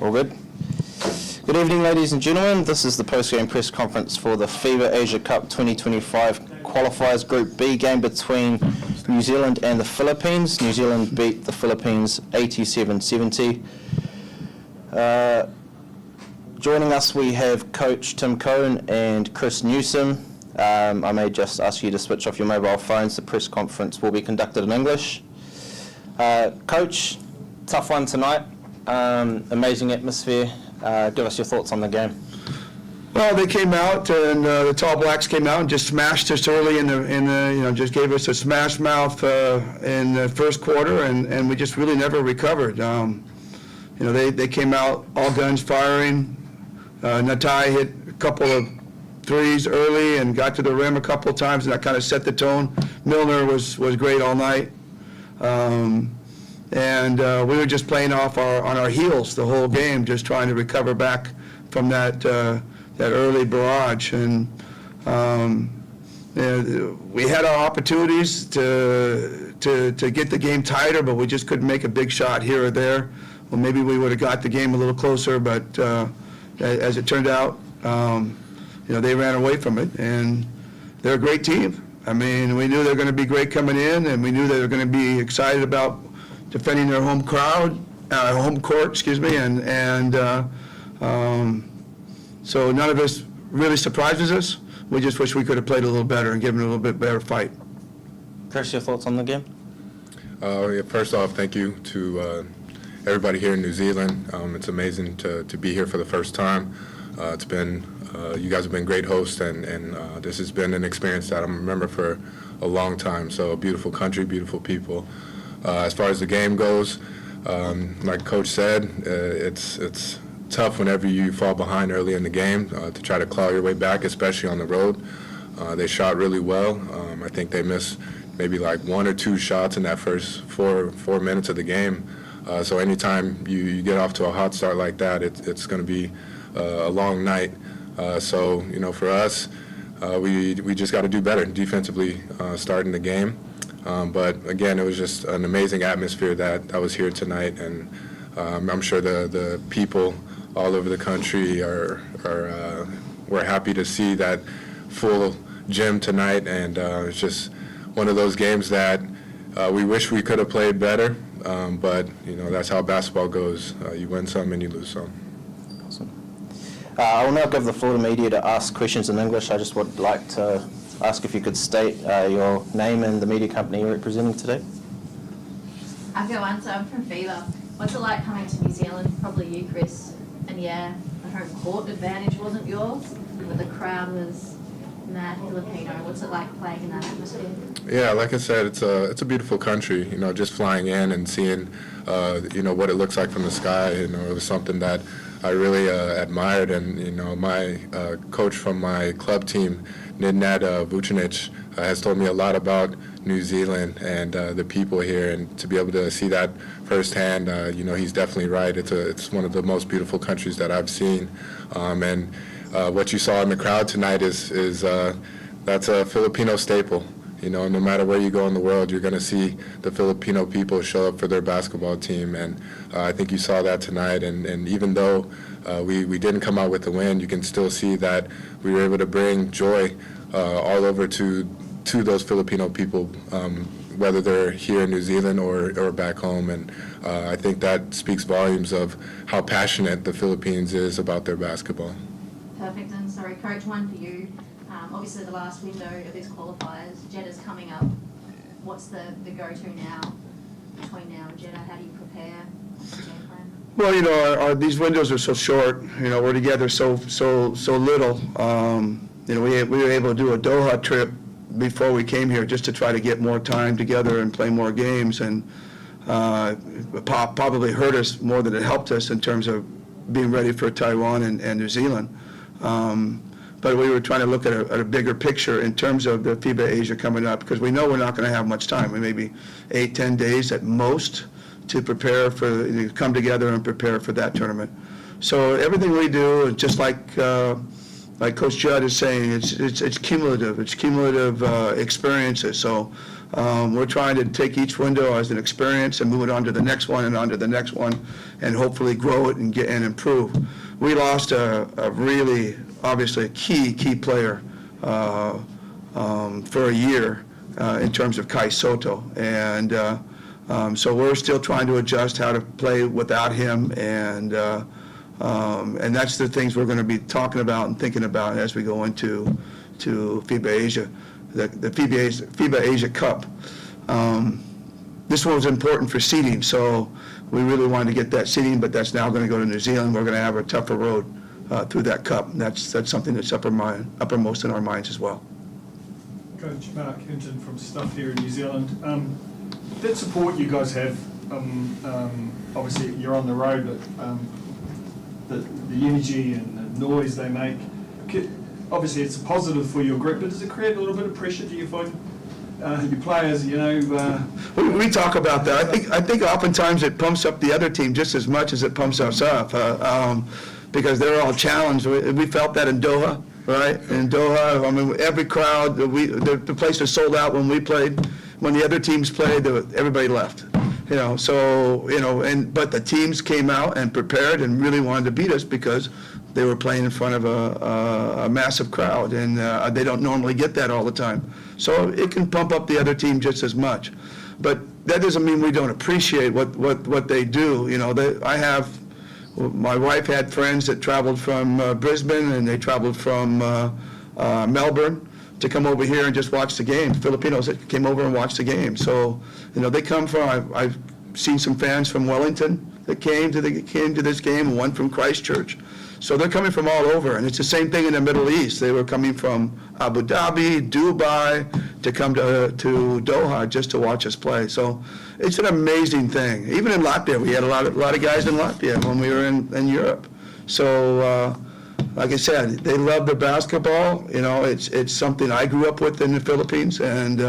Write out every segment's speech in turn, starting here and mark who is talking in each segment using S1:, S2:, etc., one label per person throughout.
S1: All good? Good evening, ladies and gentlemen. This is the post-game press conference for the FIBA Asia Cup 2025 Qualifiers Group B game between New Zealand and the Philippines. New Zealand beat the Philippines 87-70. Joining us, we have Coach Tim Cohn and Chris Newsom. I may just ask you to switch off your mobile phones. The press conference will be conducted in English. Coach, tough one tonight. Amazing atmosphere. Give us your thoughts on the game.
S2: Well, they came out and the Tall Blacks came out and just smashed us early in the just gave us a smash mouth in the first quarter, and we just really never recovered. They came out all guns firing. Natai hit a couple of threes early and got to the rim a couple of times, and that kind of set the tone. Milner was great all night. We were just playing off on our heels the whole game, just trying to recover back from that early barrage. And we had our opportunities to get the game tighter, but we just couldn't make a big shot here or there. Well, maybe we would have got the game a little closer, but as it turned out, they ran away from it, and they're a great team. I mean, we knew they were going to be great coming in, and we knew they were going to be excited about defending their home court, so none of this really surprises us. We just wish we could have played a little better and given a little bit better fight.
S1: Chris, your thoughts on the game?
S3: First off, thank you to everybody here in New Zealand. It's amazing to be here for the first time. It's been you guys have been great hosts, and this has been an experience that I remember for a long time. So a beautiful country, beautiful people. As far as the game goes, like Coach said, it's tough whenever you fall behind early in the game to try to claw your way back, especially on the road. They shot really well. I think they missed maybe like one or two shots in that first four minutes of the game. So anytime you get off to a hot start like that, it's going to be a long night. So for us, we just got to do better defensively starting the game. But again, it was just an amazing atmosphere that was here tonight, and I'm sure the people all over the country were happy to see that full gym tonight. And it's just one of those games that we wish we could have played better, but that's how basketball goes. You win some and you lose some.
S1: Awesome. I will now give the floor to media to ask questions in English. I just would like to ask if you could state your name and the media company you're representing today.
S4: I'm from FIBA. What's it like coming to New Zealand? Probably you, Chris. And yeah, the home court advantage wasn't yours, but the crowd was mad Filipino. What's it like playing in that atmosphere?
S3: Yeah, like I said, it's a beautiful country. Just flying in and seeing, what it looks like from the sky. It was something that I really admired. And my coach from my club team, Nidnad Vucinic, has told me a lot about New Zealand and the people here, and to be able to see that firsthand, he's definitely right. It's one of the most beautiful countries that I've seen, and what you saw in the crowd tonight is that's a Filipino staple. No matter where you go in the world, you're going to see the Filipino people show up for their basketball team, and I think you saw that tonight. And even though we didn't come out with the win, you can still see that we were able to bring joy all over to those Filipino people, whether they're here in New Zealand or back home. And I think that speaks volumes of how passionate the Philippines is about their basketball.
S4: Perfect. And sorry, Coach, one for you. Obviously, the last window of these qualifiers, Jeddah's coming up. What's the go-to now between now and Jeddah? How do you prepare? What's the game plan?
S2: Well, these windows are so short. We're together so little. We were able to do a Doha trip before we came here just to try to get more time together and play more games, and it probably hurt us more than it helped us in terms of being ready for Taiwan and New Zealand. But we were trying to look at a bigger picture in terms of the FIBA Asia coming up, because we know we're not going to have much time. We maybe 8-10 days at most to prepare come together and prepare for that tournament. So everything we do, just like like Coach Judd is saying, it's cumulative. It's cumulative experiences. So we're trying to take each window as an experience and move it on to the next one and on to the next one, and hopefully grow it and improve. We lost a really, obviously, a key player for a year in terms of Kai Soto, and so we're still trying to adjust how to play without him, and that's the things we're going to be talking about and thinking about as we go into FIBA Asia, the FIBA Asia Cup. This one was important for seeding, so we really wanted to get that seeding, but that's now going to go to New Zealand. We're going to have a tougher road through that cup, and that's something that's uppermost in our minds as well.
S5: Coach Mark Hinton from Stuff here in New Zealand. That support you guys have, obviously you're on the road, but the energy and the noise they make, obviously it's a positive for your group, but does it create a little bit of pressure? Do you find your players,
S2: We talk about that. I think oftentimes it pumps up the other team just as much as it pumps us up, because they're all challenged. We felt that in Doha, right? In Doha, I mean, every crowd, the place was sold out when we played. When the other teams played, everybody left. But the teams came out and prepared and really wanted to beat us because they were playing in front of a massive crowd, and they don't normally get that all the time. So it can pump up the other team just as much. But that doesn't mean we don't appreciate what they do. My wife had friends that traveled from Brisbane, and they traveled from Melbourne to come over here and just watch the game. Filipinos that came over and watched the game. So, they come from, I've seen some fans from Wellington that came to this game, and one from Christchurch. So they're coming from all over, and it's the same thing in the Middle East. They were coming from Abu Dhabi, Dubai, to come to Doha just to watch us play. So it's an amazing thing. Even in Latvia, we had a lot of guys in Latvia when we were in Europe. So, like I said, they love the basketball. It's something I grew up with in the Philippines, and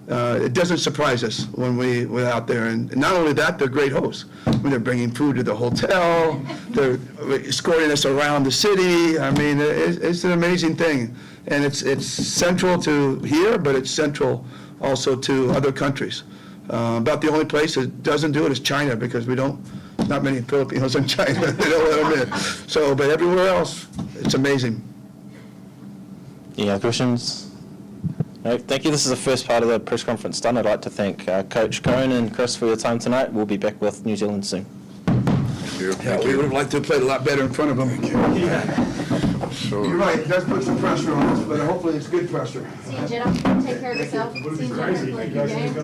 S2: it doesn't surprise us when we're out there. And not only that, they're great hosts. When they're bringing food to the hotel, they're escorting us around the city. I mean, it's an amazing thing. And it's central to here, but it's central also to other countries. About the only place that doesn't do it is China, because not many Filipinos in China. They don't let them in. So, but everywhere else, it's amazing.
S1: Any other questions? No, thank you. This is the first part of the press conference done. I'd like to thank Coach Cohn and Chris for your time tonight. We'll be back with New Zealand soon.
S3: Thank you.
S2: Yeah, we would have liked to have played a lot better in front of them.
S3: Sure.
S2: You're right, it does put some pressure on us, but hopefully it's good pressure.
S4: See you, Jeddah. Take care of yourself. See you, Jeddah. Hopefully good game.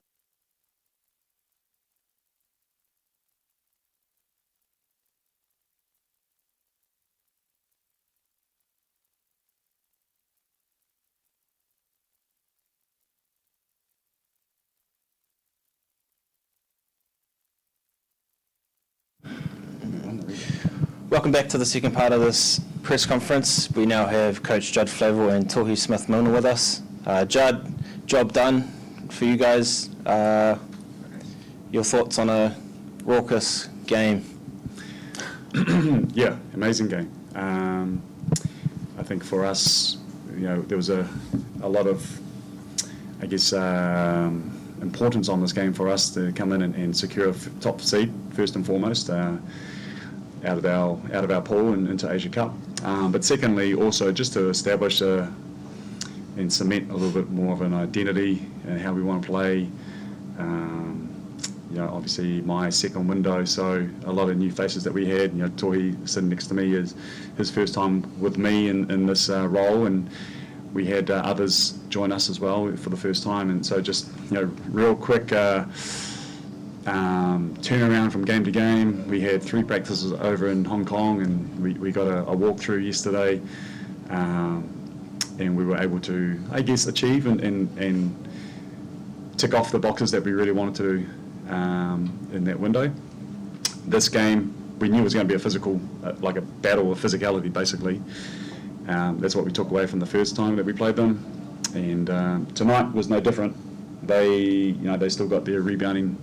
S1: Welcome back to the second part of this press conference. We now have Coach Judd Flavel and Tohi Smith-Milner with us. Judd, job done for you guys. Your thoughts on a raucous game?
S6: Yeah, amazing game. I think for us, there was a lot of, I guess, importance on this game for us to come in and secure a top seed first and foremost. Out of our pool and into Asia Cup, but secondly also just to establish and cement a little bit more of an identity and how we want to play. Obviously my second window, so a lot of new faces that we had. Tohi sitting next to me is his first time with me in this role, and we had others join us as well for the first time, and so just real quick. Turnaround from game to game. We had 3 practices over in Hong Kong, and we got a walkthrough yesterday, and we were able to, I guess, achieve and tick off the boxes that we really wanted to in that window. This game, we knew it was going to be a physical, like a battle of physicality, basically. That's what we took away from the first time that we played them, and tonight was no different. They still got their rebounding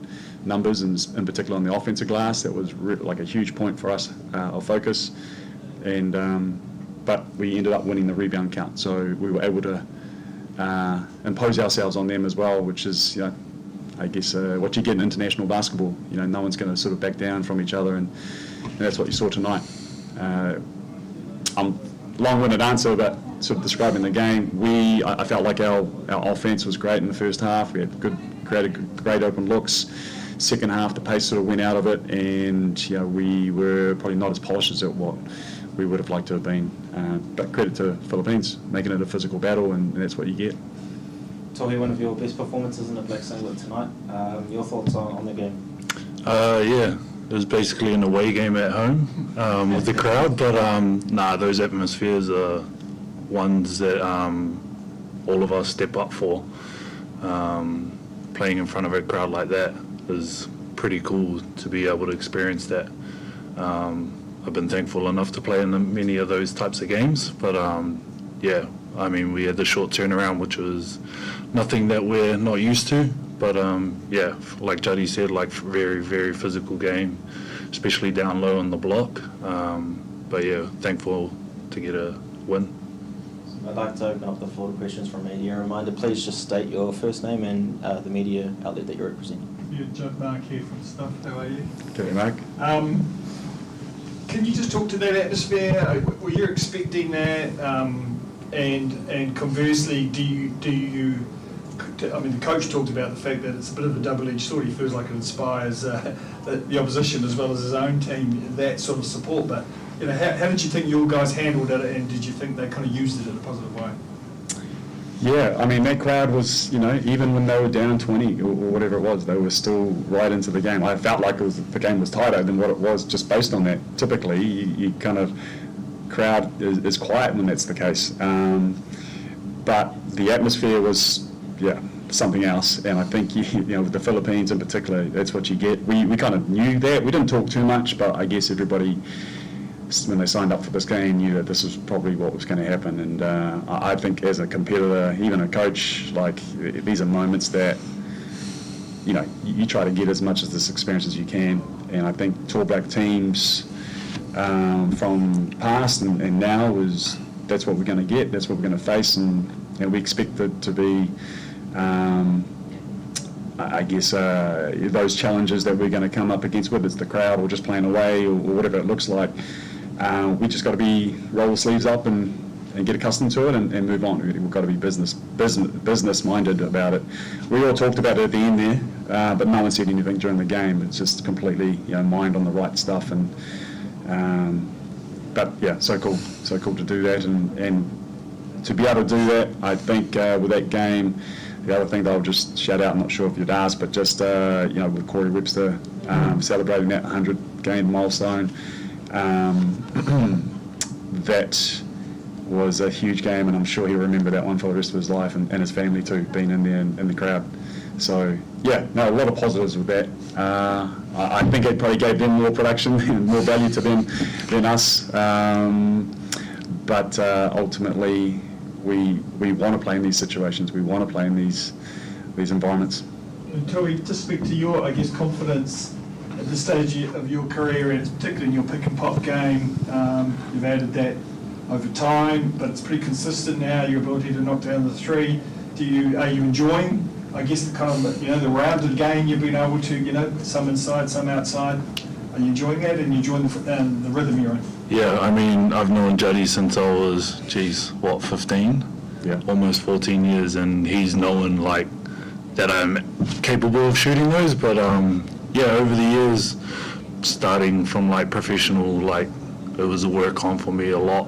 S6: numbers, and in particular on the offensive glass. That was like a huge point for us of focus, and but we ended up winning the rebound count, so we were able to impose ourselves on them as well, which is, you know, I guess what you get in international basketball. You know, no one's going to sort of back down from each other, and that's what you saw tonight. Long-winded answer, but sort of describing the game. I felt like our offense was great in the first half. We had created great open looks. Second half, the pace sort of went out of it, and you know, we were probably not as polished as what we would have liked to have been. But credit to Philippines, making it a physical battle, and that's what you get.
S1: Toby, one of your best performances in the black singlet tonight. Your thoughts on the game?
S7: Yeah, it was basically an away game at home with the crowd, but those atmospheres are ones that all of us step up for. Playing in front of a crowd like that is pretty cool to be able to experience that. I've been thankful enough to play in many of those types of games, but yeah, I mean, we had the short turnaround, which was nothing that we're not used to. But yeah, like Juddy said, like very, very physical game, especially down low on the block. But yeah, thankful to get a win.
S1: I'd like to open up the floor to questions from media. A reminder, please just state your first name and the media outlet that you represent.
S5: Yeah, Judd Mark here from Stuff. How are you?
S6: Okay, Mark.
S5: Can you just talk to that atmosphere? Were you expecting that? And conversely, do you? I mean, the coach talked about the fact that it's a bit of a double-edged sword. He feels like it inspires the opposition as well as his own team, that sort of support. But you know, how did you think your guys handled it, and did you think they kind of used it in a positive way?
S6: Yeah, I mean, that crowd was, you know, even when they were down 20 or whatever it was, they were still right into the game. I felt like the game was tighter than what it was just based on that. Typically, you kind of, crowd is quiet when that's the case. But the atmosphere was, yeah, something else. And I think, you know, with the Philippines in particular, that's what you get. We kind of knew that. We didn't talk too much, but I guess everybody, when they signed up for this game, knew that this was probably what was going to happen. And I think as a competitor, even a coach, like, these are moments that, you know, you try to get as much of this experience as you can. And I think Tall Black teams from past and now that's what we're going to get, that's what we're going to face, and we expect it to be, I guess, those challenges that we're going to come up against, whether it's the crowd or just playing away or whatever it looks like. We just got to roll the sleeves up and get accustomed to it and move on. We've got to be business minded about it. We all talked about it at the end there, but no one said anything during the game. It's just completely, you know, mind on the right stuff. And but yeah, so cool to do that and to be able to do that. I think with that game, the other thing that I'll just shout out, I'm not sure if you'd asked, but just you know, with Corey Webster celebrating that 100 game milestone. That was a huge game, and I'm sure he'll remember that one for the rest of his life, and his family too, being in there in the crowd. So yeah, no, a lot of positives with that. I think it probably gave them more production and more value to them than us. But ultimately, we want to play in these situations. We want to play in these environments.
S5: And Toby, just speak to your, I guess, confidence at this stage of your career, and particularly in your pick and pop game. You've added that over time, but it's pretty consistent now, your ability to knock down the three. Are you enjoying, I guess, the kind of, you know, the rounded game you've been able to, you know, some inside, some outside? Are you enjoying that, and you enjoying the rhythm you're in?
S7: Yeah, I mean, I've known Juddy since I was, 15?
S6: Yeah.
S7: Almost 14 years, and he's known, like, that I'm capable of shooting those, but yeah, over the years, starting from like professional, like, it was a work on for me a lot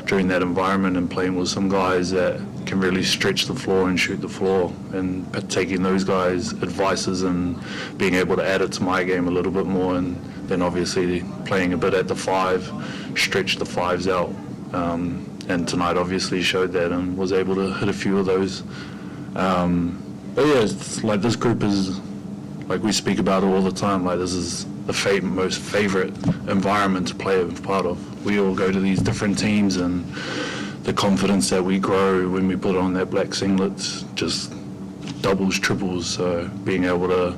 S7: during that environment, and playing with some guys that can really stretch the floor and shoot the floor, and taking those guys' advices and being able to add it to my game a little bit more, and then obviously playing a bit at the five, stretch the fives out, and tonight obviously showed that and was able to hit a few of those. But yeah, it's like, this group is, like, we speak about it all the time, like, this is the most favorite environment to play a part of. We all go to these different teams, and the confidence that we grow when we put on that black singlet just doubles, triples. So being able to,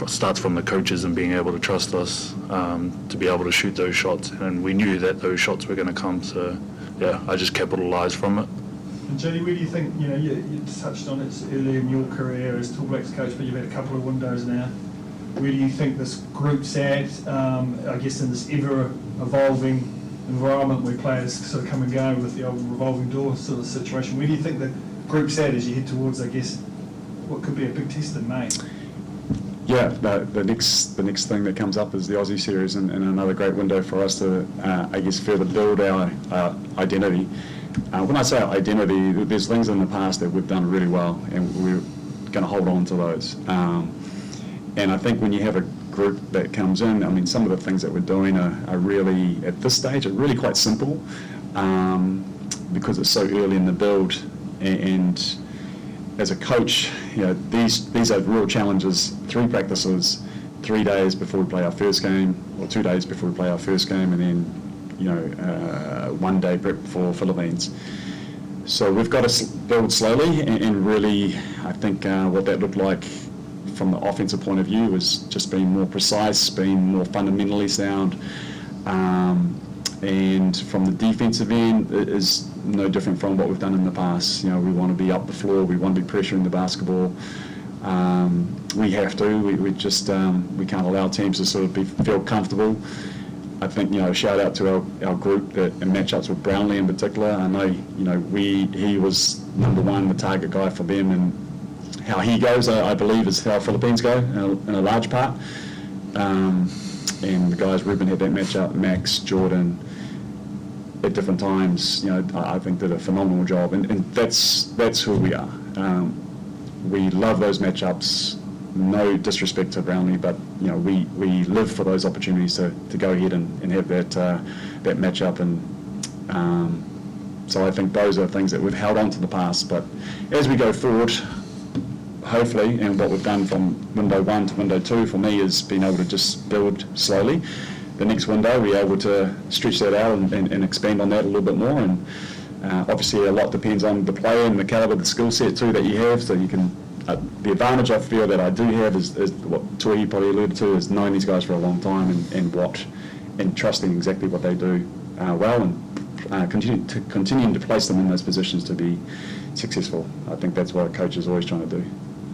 S7: starts from the coaches and being able to trust us to be able to shoot those shots, and we knew that those shots were going to come. So yeah, I just capitalised from it.
S5: And Jody, where do you think, you touched on it earlier in your career as Tall Blacks coach, but you've had a couple of windows now. Where do you think this group's at, I guess in this ever-evolving environment where players sort of come and go with the old revolving door sort of situation? Where do you think the group's at as you head towards, I guess, what could be a big test in May?
S6: Yeah, the next thing that comes up is the Aussie series, and another great window for us to, I guess, further build our identity. When I say our identity, there's things in the past that we've done really well, and we're going to hold on to those. And I think when you have a group that comes in, I mean, some of the things that we're doing are really, at this stage, are really quite simple, because it's so early in the build. And as a coach, these are real challenges. 3 practices, 3 days before we play our first game, or 2 days before we play our first game, and then 1 day prep for Philippines. So we've got to build slowly, and really, I think what that looked like from the offensive point of view was just being more precise, being more fundamentally sound, and from the defensive end, it is no different from what we've done in the past. We want to be up the floor, we want to be pressuring the basketball. We have to. We just we can't allow teams to sort of feel comfortable. I think shout out to our group that in matchups with Brownlee in particular. I know he was number one, the target guy for them, and how he goes, I believe, is how Philippines go in a large part. And the guys, Ruben had that matchup, Max, Jordan, at different times, I think did a phenomenal job, and that's who we are. We love those matchups. No disrespect to Brownlee, but we live for those opportunities to go ahead and have that matchup, and so I think those are things that we've held on to the past. But as we go forward, hopefully, and what we've done from window 1 to window 2 for me is being able to just build slowly. The next window, we're able to stretch that out and expand on that a little bit more. And obviously, a lot depends on the player and the caliber, the skill set too that you have. So you can. The advantage I feel that I do have is what Tui probably alluded to, is knowing these guys for a long time and trusting exactly what they do well, and continuing to place them in those positions to be successful. I think that's what a coach is always trying to do.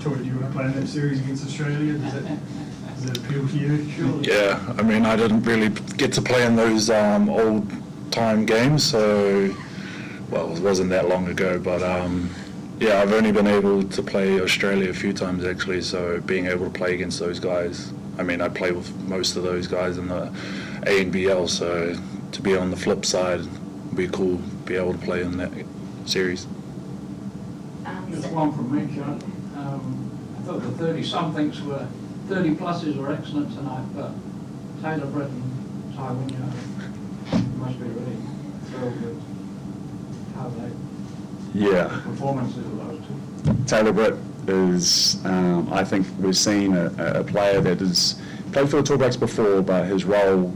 S5: Troy, do you want to play in that series against Australia? Does that appeal to you? Surely.
S7: Yeah, I mean, I didn't really get to play in those old-time games, so, well, it wasn't that long ago, but yeah, I've only been able to play Australia a few times actually, so being able to play against those guys, I mean, I play with most of those guys in the ANBL, so to be on the flip side would be cool, be able to play in that series.
S8: Just one from me, John. I thought the 30-somethings were, 30-pluses were excellent tonight, but Taylor Britt and Ty Wynyard must be really thrilled with how they,
S6: Yeah.
S8: performances of those two.
S6: Taylor Britt is, I think we've seen a player that has played for the Tall Blacks before, but his role,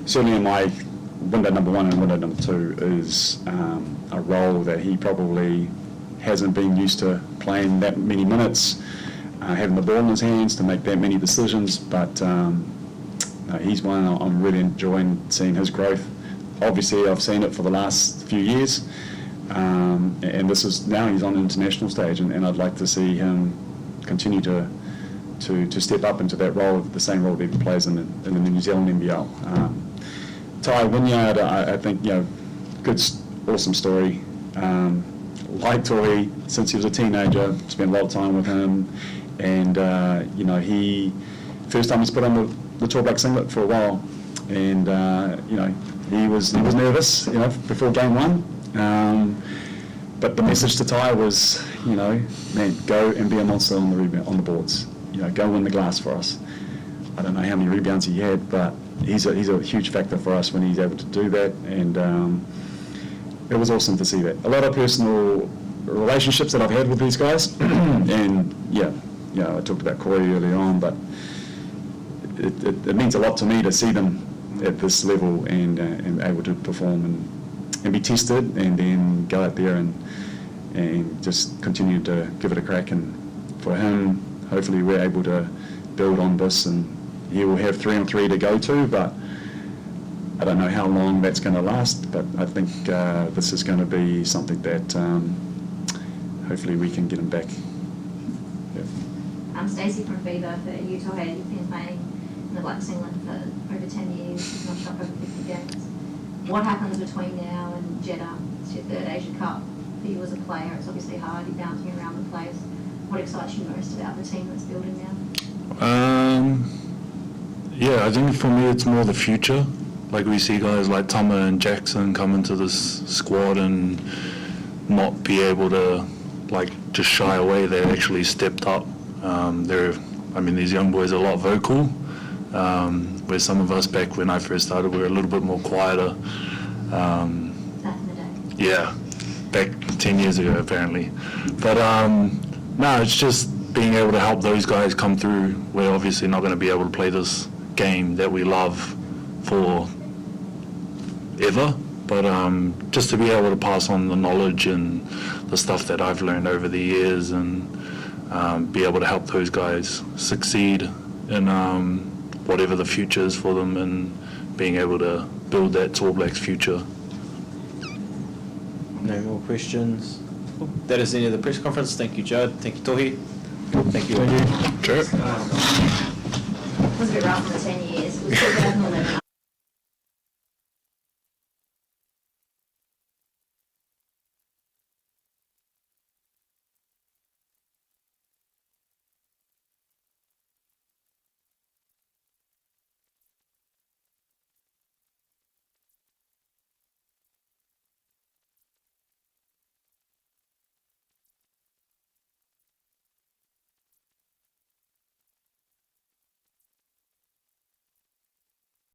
S6: certainly in my window number 1 and window number 2, is a role that he probably hasn't been used to playing that many minutes, having the ball in his hands to make that many decisions, but he's one I'm really enjoying seeing his growth. Obviously, I've seen it for the last few years, and this is now he's on the international stage, and I'd like to see him continue to step up into that role, the same role that he plays in the New Zealand NBL. Ty Wynyard, I think, good, awesome story. Like Tori, since he was a teenager, spent a lot of time with him, and he first time he's put on the Tall Black singlet for a while, and he was nervous, before game 1. But the message to Ty was, man, go and be a monster on the boards. Go win the glass for us. I don't know how many rebounds he had, but he's a huge factor for us when he's able to do that, and it was awesome to see that. A lot of personal relationships that I've had with these guys, and I talked about Corey earlier on, but it means a lot to me to see them at this level and able to perform and be tested, and then go out there and just continue to give it a crack. And for him, hopefully we're able to build on this, and he will have 3-on-3 to go to, but I don't know how long that's going to last, but I think this is going to be something that hopefully we can get him back. Yeah.
S4: I'm Stacey from FIBA for Utah Head. You've been playing in the Blacks England for over 10 years. You've notched up over 50 games. What happens between now and Jeddah? It's your third Asia Cup. For you as a player, it's obviously hard. You're bouncing around the place. What excites you most about the team that's building now?
S7: Yeah, I think for me it's more the future. Like we see guys like Tama and Jackson come into this squad and not be able to like just shy away. They actually stepped up. These young boys are a lot vocal. Where some of us back when I first started, we were a little bit more quieter.
S4: Back in the day.
S7: Yeah, back 10 years ago apparently. But no, it's just being able to help those guys come through. We're obviously not going to be able to play this game that we love for ever, but just to be able to pass on the knowledge and the stuff that I've learned over the years and be able to help those guys succeed in whatever the future is for them and being able to build that All Blacks future.
S1: No more questions. That is the end of the press conference. Thank you, Judd. Thank you, Tohi. Thank you.
S3: Sure.
S4: It was a bit rough in the 10 years. Was